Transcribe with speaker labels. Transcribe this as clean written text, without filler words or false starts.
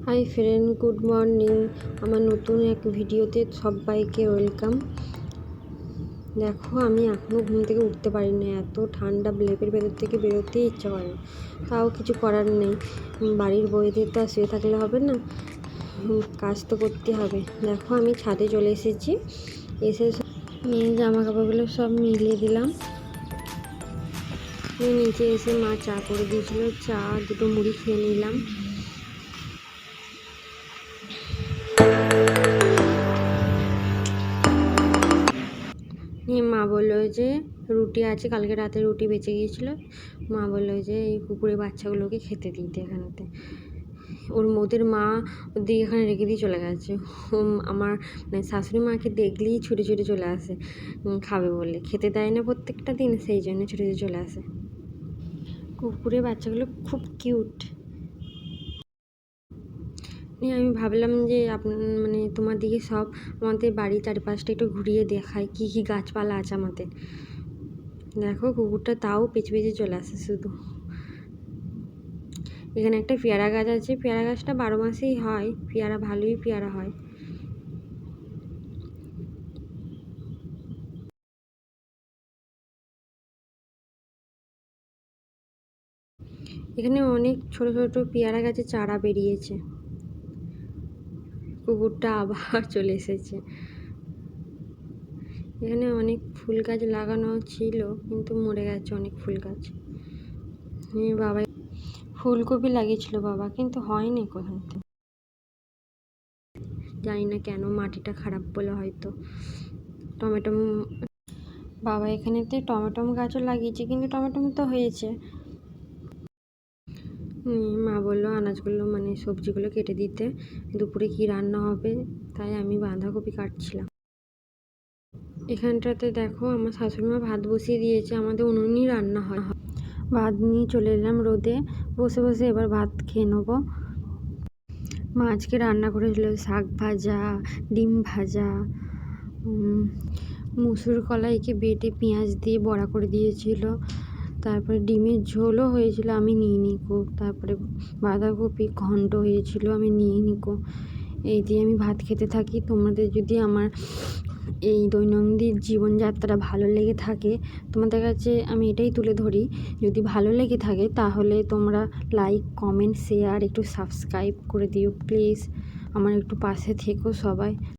Speaker 1: Hi friend, good morning. আমার নতুন এক ভিডিওতে সবাইকে ওয়েলকাম। দেখো, আমি এখনও ঘুম থেকে উঠতে পারিনি। এত ঠান্ডা, লেপের ভেতর থেকে বেরোতেই ইচ্ছা করে না। তাও কিছু করার নেই, বাড়ির বউদের তো আর শুয়ে থাকলে হবে না, কাজ তো করতে হবে। দেখো, আমি ছাদে চলে এসেছি। এসে জামা কাপড়গুলো সব মিলিয়ে দিলাম। নিচে এসে মা চা করে দিয়েছিল, চা দুটো মুড়ি খেয়ে নিলাম। মা বললো যে রুটি আছে, কালকে রাতে রুটি বেঁচে গিয়েছিলো। মা বললো যে এই কুকুরের বাচ্চাগুলোকে খেতে দিতে এখানেতে। ওদের মা ওদিকে এখানে রেখে দিয়ে চলে গেছে। আমার শাশুড়ি মাকে দেখলেই ছুটে ছুটে চলে আসে খাবে বলে। খেতে দেয় না প্রত্যেকটা দিন, সেই জন্য ছুটে ছুটে চলে আসে। কুকুরের বাচ্চাগুলো খুব কিউট। আমি ভাবলাম যে তোমার দিকে সব আমাদের বাড়ির চারপাশটা একটু ঘুরিয়ে দেখায়, কী কী গাছপালা আছে আমাদের। দেখো, কুকুরটা তাও পেছু পেছু চলে আসে শুধু। এখানে একটা পেয়ারা গাছ আছে। পেয়ারা গাছটা 12 মাসেই হয় পেয়ারা, ভালোই পেয়ারা হয়। এখানে অনেক ছোট ছোট পেয়ারা গাছের চারা বেরিয়েছে। কুকুরটা আবার চলে এসেছে। এখানে অনেক ফুল গাছ লাগানো ছিল, কিন্তু মরে গেছে অনেক ফুল গাছ। বাবা ফুলকপি লাগিয়েছিল বাবা, কিন্তু হয়নি কোথাও। জানি না কেন, মাটিটা খারাপ বলে হয়তো। টমেটো বাবা এখানেতে টমেটো গাছও লাগিয়েছে, কিন্তু টমেটো তো হয়েছে। মা বললো আনাজগুলো সবজিগুলো কেটে দিতে, দুপুরে কি রান্না হবে, তাই আমি বাঁধাকপি কাটছিলাম। এখানটাতে দেখো, আমার শাশুড়িমা ভাত বসিয়ে দিয়েছে। আমাদের উনুনেই রান্না হয়। ভাত নিয়ে চলে এলাম রোদে, বসে বসে এবার ভাত খেয়ে নেবো। মা আজকে রান্না করেছিল শাক ভাজা, ডিম ভাজা, মুসুর কলাইকে বেটে পেঁয়াজ দিয়ে বড়া করে দিয়েছিল। তারপরে ডিমের ঝোলও হয়েছিল, আমি নিয়ে নিকো। তারপরে বাঁধাকপি ঘন্ট হয়েছিল, আমি নিয়ে নিকো। এই দিয়ে আমি ভাত খেতে থাকি। তোমাদের যদি আমার এই দৈনন্দিন জীবনযাত্রা ভালো লেগে থাকে, তোমাদের কাছে আমি এটাই তুলে ধরি, যদি ভালো লেগে থাকে তাহলে তোমরা লাইক, কমেন্ট, শেয়ার, একটু সাবস্ক্রাইব করে দিও প্লিজ। আমার একটু পাশে থেকো সবাই।